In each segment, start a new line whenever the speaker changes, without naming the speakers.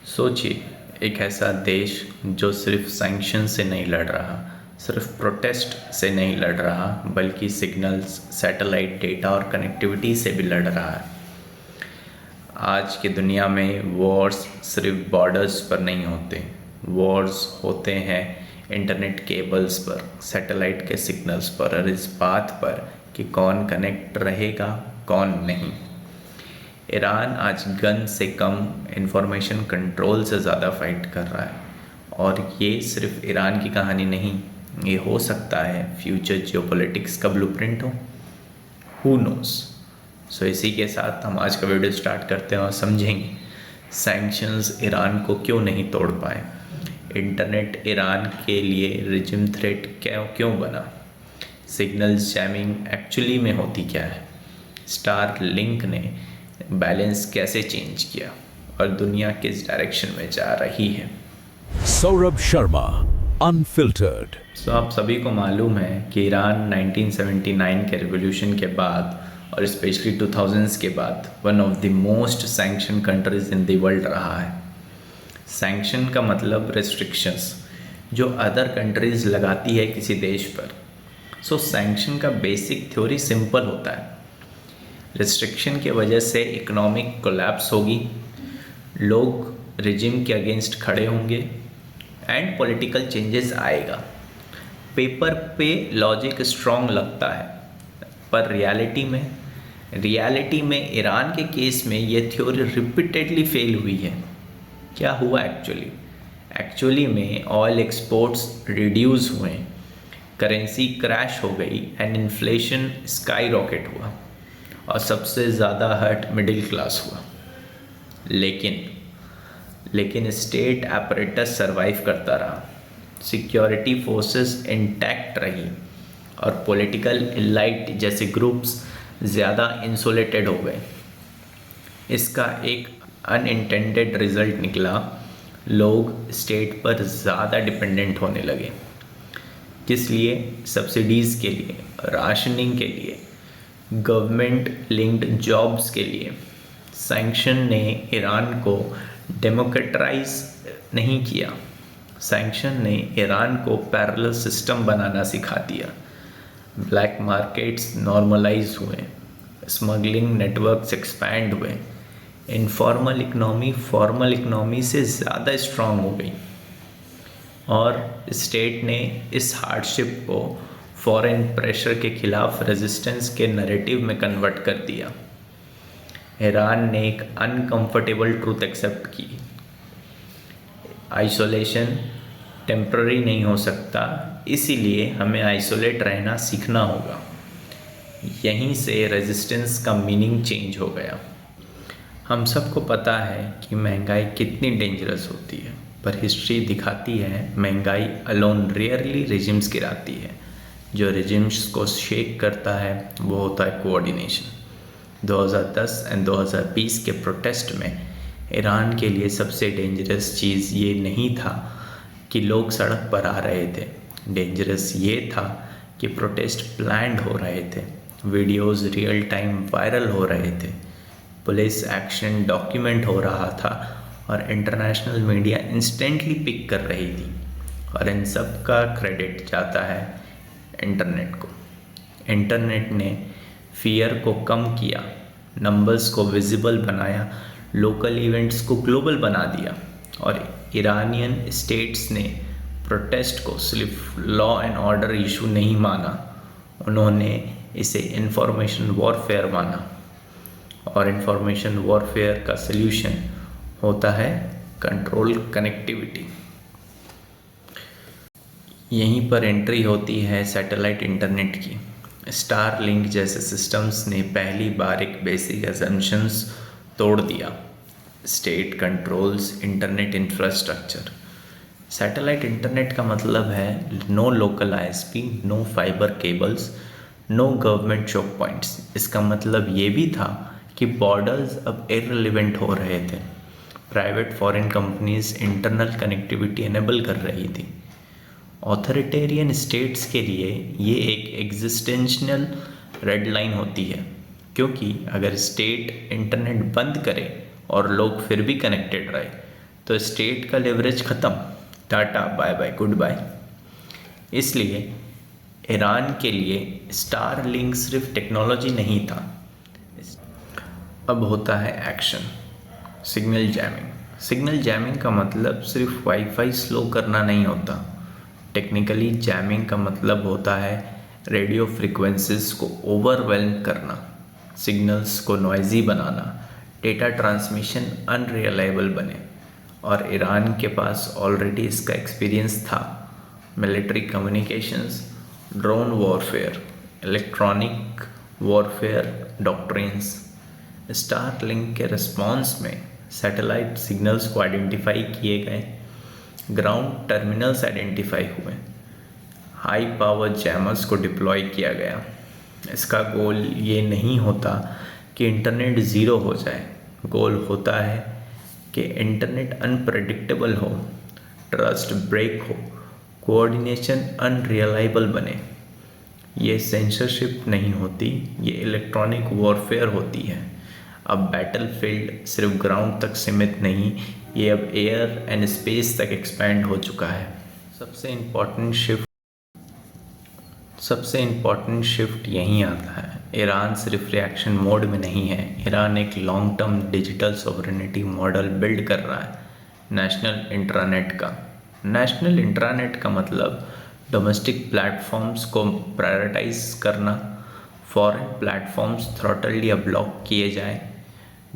सोचिए, एक ऐसा देश जो सिर्फ सैंक्शन से नहीं लड़ रहा, सिर्फ प्रोटेस्ट से नहीं लड़ रहा, बल्कि सिग्नल्स, सैटेलाइट डेटा और कनेक्टिविटी से भी लड़ रहा है। आज की दुनिया में वॉर्स सिर्फ बॉर्डर्स पर नहीं होते, वॉर्स होते हैं इंटरनेट केबल्स पर, सैटेलाइट के सिग्नल्स पर और इस बात पर कि कौन कनेक्ट रहेगा, कौन नहीं। ईरान आज गन से कम इंफॉर्मेशन कंट्रोल से ज़्यादा फाइट कर रहा है और ये सिर्फ ईरान की कहानी नहीं, ये हो सकता है फ्यूचर जियोपॉलिटिक्स का ब्लूप्रिंट हो, हु नोस। सो इसी के साथ हम आज का वीडियो स्टार्ट करते हैं और समझेंगे सैंक्शंस ईरान को क्यों नहीं तोड़ पाए, इंटरनेट ईरान के लिए रिजिम थ्रेट क्यों क्यों बना, सिग्नल्स जैमिंग एक्चुअली में होती क्या है, स्टार लिंक ने बैलेंस कैसे चेंज किया और दुनिया किस डायरेक्शन में जा रही है।
सौरभ शर्मा अनफिल्टर्ड।
तो आप सभी को मालूम है कि ईरान 1979 के रिवॉल्यूशन के बाद और स्पेशली 2000s के बाद one of the most sanction countries in the world रहा है। सैंक्शन का मतलब रेस्ट्रिक्शंस जो अदर कंट्रीज लगाती है किसी देश पर। सो सैंक्शन का बेसिक थ्योरी सिंपल होता है, रिस्ट्रिक्शन की वजह से इकोनॉमिक कोलैप्स होगी, लोग रिजिम के अगेंस्ट खड़े होंगे एंड पॉलिटिकल चेंजेस आएगा। पेपर पे लॉजिक स्ट्रॉन्ग लगता है, पर रियलिटी में ईरान के केस में ये थ्योरी रिपीटेडली फेल हुई है। क्या हुआ एक्चुअली में ऑयल एक्सपोर्ट्स रिड्यूस हुए, करेंसी क्रैश हो गई एंड इन्फ्लेशन स्काई रॉकेट हुआ और सबसे ज़्यादा हर्ट मिडिल क्लास हुआ। लेकिन स्टेट apparatus सरवाइव करता रहा, सिक्योरिटी फोर्सेस इंटैक्ट रही और पॉलिटिकल इलाइट जैसे ग्रुप्स ज़्यादा इंसुलेटेड हो गए। इसका एक अनइंटेंडेड रिजल्ट निकला, लोग स्टेट पर ज़्यादा डिपेंडेंट होने लगे। किस लिए? सब्सिडीज़ के लिए, राशनिंग के लिए, गवर्नमेंट लिंक्ड जॉब्स के लिए। सैंक्शन ने ईरान को डेमोक्रेटाइज नहीं किया, सैंक्शन ने ईरान को पैरेलल सिस्टम बनाना सिखा दिया। ब्लैक मार्केट्स नॉर्मलाइज हुए, स्मगलिंग नेटवर्क्स एक्सपैंड हुए, इनफॉर्मल इकनॉमी फॉर्मल इकनॉमी से ज़्यादा स्ट्रॉन्ग हो गई और स्टेट ने इस हार्डशिप को फॉरेन प्रेशर के खिलाफ रेजिस्टेंस के नैरेटिव में कन्वर्ट कर दिया। ईरान ने एक अनकंफर्टेबल ट्रूथ एक्सेप्ट की, आइसोलेशन टेम्पररी नहीं हो सकता, इसीलिए हमें आइसोलेट रहना सीखना होगा। यहीं से रेजिस्टेंस का मीनिंग चेंज हो गया। हम सबको पता है कि महंगाई कितनी डेंजरस होती है, पर हिस्ट्री दिखाती है महंगाई अलोन रेयरली रिजिम्स गिराती है। जो रिजिम्स को शेक करता है वो होता है कोऑर्डिनेशन। 2010 एंड 2020 के प्रोटेस्ट में ईरान के लिए सबसे डेंजरस चीज़ ये नहीं था कि लोग सड़क पर आ रहे थे, डेंजरस ये था कि प्रोटेस्ट प्लान्ड हो रहे थे, वीडियोस रियल टाइम वायरल हो रहे थे, पुलिस एक्शन डॉक्यूमेंट हो रहा था और इंटरनेशनल मीडिया इंस्टेंटली पिक कर रही थी। और इन सब का क्रेडिट जाता है इंटरनेट को। इंटरनेट ने फियर को कम किया, नंबर्स को विजिबल बनाया, लोकल इवेंट्स को ग्लोबल बना दिया और ईरानियन स्टेट्स ने प्रोटेस्ट को सिर्फ लॉ एंड ऑर्डर इशू नहीं माना, उन्होंने इसे इंफॉर्मेशन वॉरफेयर माना। और इंफॉर्मेशन वॉरफेयर का सल्यूशन होता है कंट्रोल कनेक्टिविटी। यहीं पर एंट्री होती है सैटेलाइट इंटरनेट की। स्टार लिंक जैसे सिस्टम्स ने पहली बार एक बेसिक असम्पशंस तोड़ दिया, state controls internet infrastructure. Satellite internet का मतलब है no local ISP, no fibre cables, no government choke points. इसका मतलब ये भी था कि बॉर्डर्स अब इररिलेवेंट हो रहे थे, private foreign companies internal connectivity enable कर रही थी। ऑथोरिटेरियन स्टेट्स के लिए ये एक एग्जिस्टेंशियल रेड लाइन होती है, क्योंकि अगर स्टेट इंटरनेट बंद करे और लोग फिर भी कनेक्टेड रहे तो स्टेट का लेवरेज ख़त्म, tata bye bye goodbye. इसलिए ईरान के लिए स्टारलिंक सिर्फ टेक्नोलॉजी नहीं था, अब होता है action. Signal jamming. Signal jamming का मतलब सिर्फ वाईफाई स्लो करना नहीं होता। टेक्निकली जैमिंग का मतलब होता है रेडियो फ्रिक्वेंसीज को ओवरवेल्म करना, सिग्नल्स को नॉइजी बनाना, डेटा ट्रांसमिशन अनरिलायबल बने। और ईरान के पास ऑलरेडी इसका एक्सपीरियंस था। Military communications, drone warfare, electronic warfare doctrines. Starlink के रिस्पॉन्स में सैटेलाइट सिग्नल्स को आइडेंटिफाई किए गए, ग्राउंड टर्मिनल्स आइडेंटिफाई हुए, हाई पावर जैमर्स को डिप्लॉय किया गया। इसका गोल ये नहीं होता कि इंटरनेट ज़ीरो हो जाए, गोल होता है कि इंटरनेट अनप्रेडिक्टेबल हो, ट्रस्ट ब्रेक हो, कोऑर्डिनेशन अनरिलायबल बने। ये सेंसरशिप नहीं होती, ये इलेक्ट्रॉनिक वॉरफेयर होती है। अब बैटलफील्ड सिर्फ ग्राउंड तक सीमित नहीं, ये अब एयर एंड स्पेस तक एक्सपैंड हो चुका है। सबसे इम्पॉर्टेंट शिफ्ट यहीं आता है। ईरान सिर्फ रिएक्शन मोड में नहीं है, ईरान एक long term digital sovereignty model build कर रहा है। नेशनल इंट्रानेट का मतलब डोमेस्टिक प्लेटफॉर्म्स को प्रायोरिटाइज करना, फॉरेन प्लेटफॉर्म्स थ्रॉटल्ड या ब्लॉक किए जाए,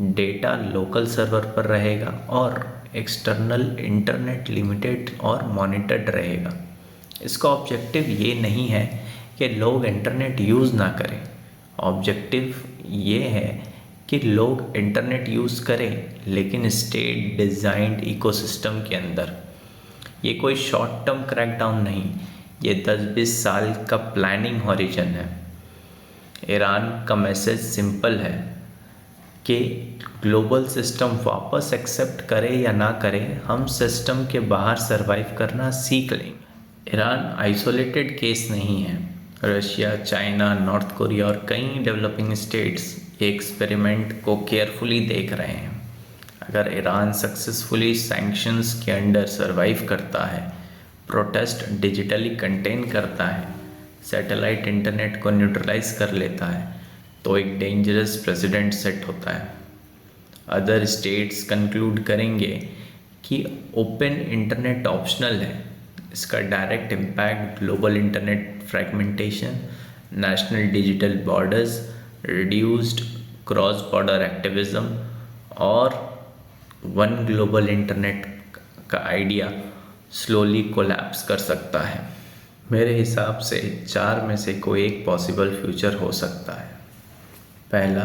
डेटा लोकल सर्वर पर रहेगा और एक्सटर्नल इंटरनेट लिमिटेड और मॉनिटर्ड रहेगा। इसका ऑब्जेक्टिव ये नहीं है कि लोग इंटरनेट यूज़ ना करें, ऑब्जेक्टिव ये है कि लोग इंटरनेट यूज़ करें लेकिन स्टेट डिज़ाइंड इकोसिस्टम के अंदर। ये कोई शॉर्ट टर्म क्रैकडाउन नहीं, ये 10-20 साल का प्लानिंग हॉरिजन है। ईरान का मैसेज सिंपल है कि ग्लोबल सिस्टम वापस एक्सेप्ट करे या ना करे, हम सिस्टम के बाहर सरवाइव करना सीख लेंगे। ईरान आइसोलेटेड केस नहीं है। रशिया, चाइना, नॉर्थ कोरिया और कई डेवलपिंग स्टेट्स ये एक्सपेरिमेंट को केयरफुली देख रहे हैं। अगर ईरान सक्सेसफुली सैंक्शंस के अंडर सरवाइव करता है, प्रोटेस्ट डिजिटली कंटेन करता है, सैटेलाइट इंटरनेट को न्यूट्रलाइज कर लेता है, तो एक डेंजरस प्रेसिडेंट सेट होता है। अदर स्टेट्स कंक्लूड करेंगे कि ओपन इंटरनेट ऑप्शनल है। इसका direct impact global internet fragmentation, national digital borders, reduced cross border activism और वन ग्लोबल इंटरनेट का आइडिया स्लोली कोलैप्स कर सकता है। मेरे हिसाब से 4 में से कोई एक पॉसिबल फ्यूचर हो सकता है। पहला,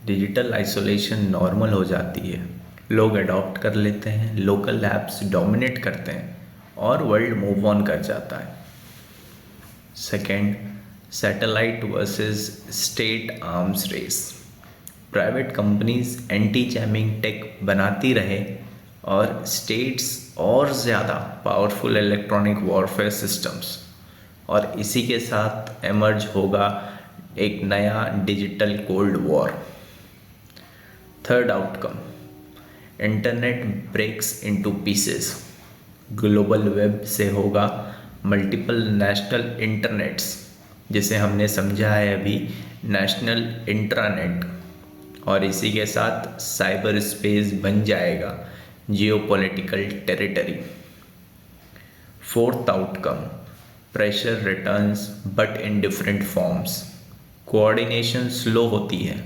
डिजिटल आइसोलेशन नॉर्मल हो जाती है, लोग अडॉप्ट कर लेते हैं, लोकल ऐप्स डोमिनेट करते हैं और वर्ल्ड मूव ऑन कर जाता है। Second, satellite versus state arms race. Private companies anti jamming tech बनाती रहे और स्टेट्स और ज़्यादा पावरफुल इलेक्ट्रॉनिक वॉरफेयर सिस्टम्स, और इसी के साथ एमर्ज होगा एक नया digital cold war. Third outcome, internet breaks into pieces. Global web से होगा मल्टीपल नेशनल इंटरनेट्स, जिसे हमने समझा है अभी नेशनल इंट्रानेट, और इसी के साथ साइबर स्पेस बन जाएगा geopolitical territory. Fourth outcome, pressure returns but in different forms. Coordination slow होती है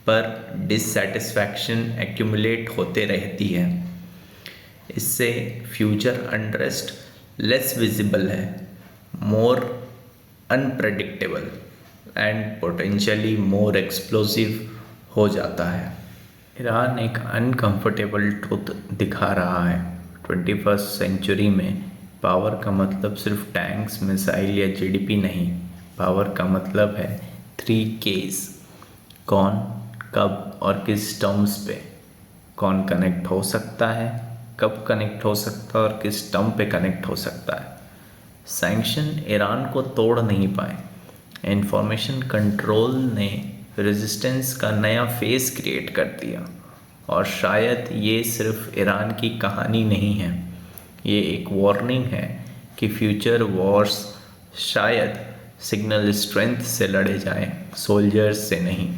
पर डिससेटिस्फैक्शन एक्यूमुलेट होते रहती है। इससे फ्यूचर अनरेस्ट लेस विजिबल है, more unpredictable and potentially more explosive हो जाता है। ईरान एक अनकंफर्टेबल ट्रुथ दिखा रहा है। 21st सेंचुरी में पावर का मतलब सिर्फ टैंक्स, मिसाइल या जीडीपी नहीं, पावर का मतलब है 3 Ks। कौन, कब और किस टर्म्स पे। कौन कनेक्ट हो सकता है, कब कनेक्ट हो सकता है और किस टर्म पे कनेक्ट हो सकता है। सैंक्शन ईरान को तोड़ नहीं पाए। इंफॉर्मेशन कंट्रोल ने रेजिस्टेंस का नया फेस क्रिएट कर दिया। और शायद ये सिर्फ ईरान की कहानी नहीं है, ये एक वार्निंग है कि फ्यूचर वॉर्स शायद सिग्नल स्ट्रेंथ से लड़े जाएं, सोल्जर्स से नहीं।